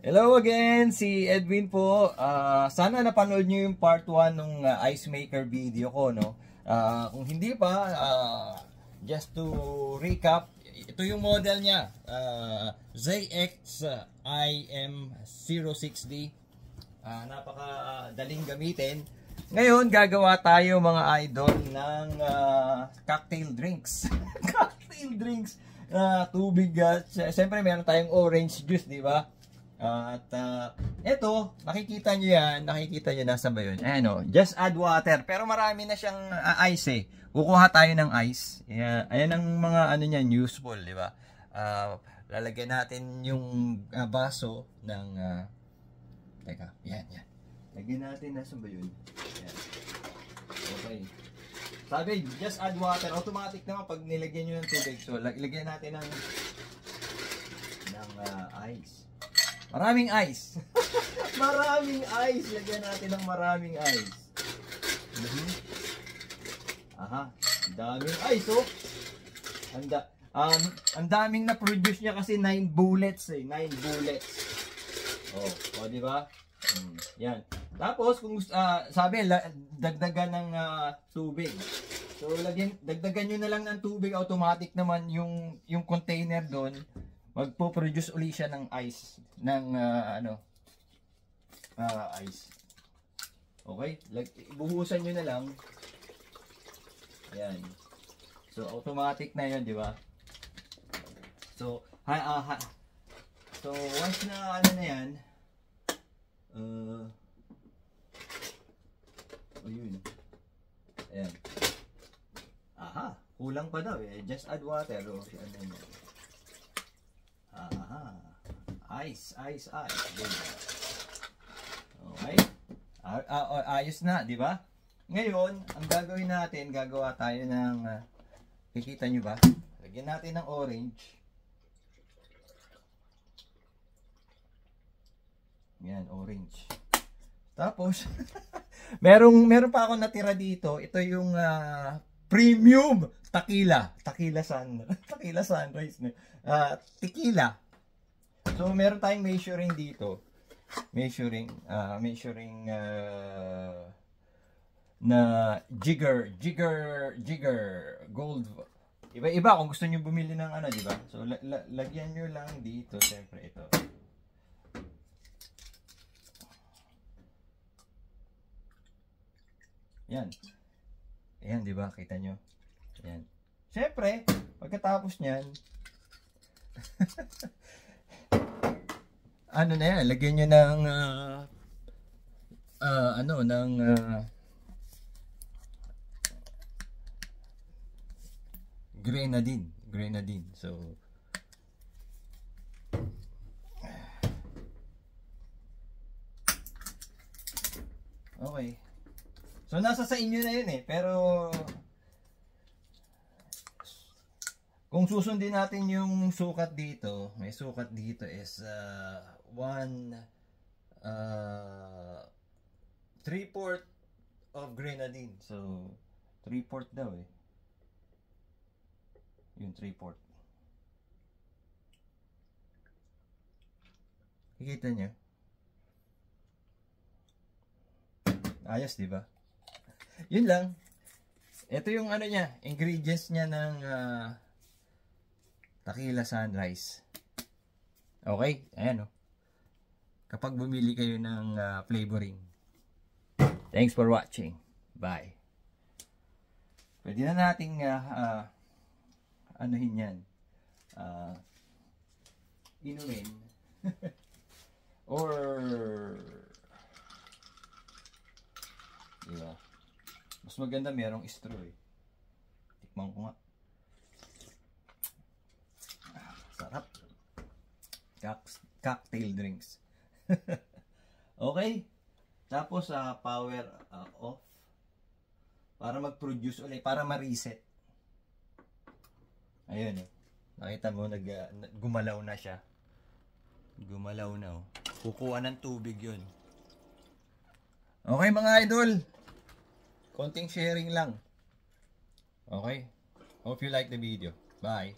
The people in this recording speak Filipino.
Hello again, si Edwin po. Sana napanood nyo yung part 1 ng ice maker video ko, no? Kung hindi pa, just to recap, ito yung model niya. ZX IM06D. Napakadaling gamitin. Ngayon, gagawa tayo mga idol ng cocktail drinks. Cocktail drinks. Tubig. Siyempre, meron tayong orange juice, di ba? Ito, nakikita nyo yan, nasa ba yun? Ayan o, just add water. Pero marami na siyang ice eh. Kukuha tayo ng ice. Ayan ang mga ano niyan, useful, di ba? Lalagyan natin yung baso ng, teka, yan. Lagyan natin, nasa ba yun? Ayan. Okay. Sabi, just add water. Automatic naman pag nilagyan nyo ng tubig. So, lagyan natin ng ice. Maraming ice. Maraming ice. Lagyan natin ng maraming ice. Aha. Ang daming ice, oh. Ang daming na-produce niya kasi 9 bullets, eh. 9 bullets. Oh, di ba? Yan. Tapos, kung sabi, dagdagan ng tubig. So, dagdagan nyo na lang ng tubig. Automatic naman yung container doon. Magpo-produce uli siya ng ice. Ice. Okay? Buhusan nyo na lang. Ayan. So, automatic na yun, di ba? So, so, once na ano na yan, yun. Ayan. Aha. Kulang pa daw eh. Just add water. O, ano yan. Aha. Ice. Okay. Ayos na, di ba? Ngayon, ang gagawin natin, gagawa tayo ng, kikita nyo ba? Lagyan natin ng orange. Yan, orange. Tapos, meron pa ako natira dito. Ito yung premium tequila sunrise. Tequila. So, meron tayong measuring dito. Measuring na jigger gold. Iba kung gusto niyo bumili ng ano, di ba? So, lagyan niyo lang dito, syempre ito. Yan. Ayan, di ba? Kita nyo. Ayan. Siyempre, pagkatapos niyan, ano na yan, lagyan nyo ng, grenadine. So, okay. So, nasa sa inyo na yun eh. Pero, kung susundin natin yung sukat dito, may sukat dito is 3/4 of grenadine. So, 3/4 daw eh. Yung 3/4. Kikita nyo? Ayos, di ba? Yun lang. Ito yung ano niya, ingredients niya ng tequila sunrise. Okay? Ayan o. Kapag bumili kayo ng flavoring. Thanks for watching. Bye. Pwede na nating anuhin yan. Inumin. Or diba? Mas maganda merong straw eh. Tikman ko nga. Sarap. Cocktail drinks. Okay. Tapos power off. Para mag-produce ulit. Para ma-reset. Ayun. Nakita mo, gumalaw na siya. Gumalaw na. Oh. Kukuha ng tubig yun. Okay mga idol. Konting sharing lang. Okay. Hope you like the video. Bye.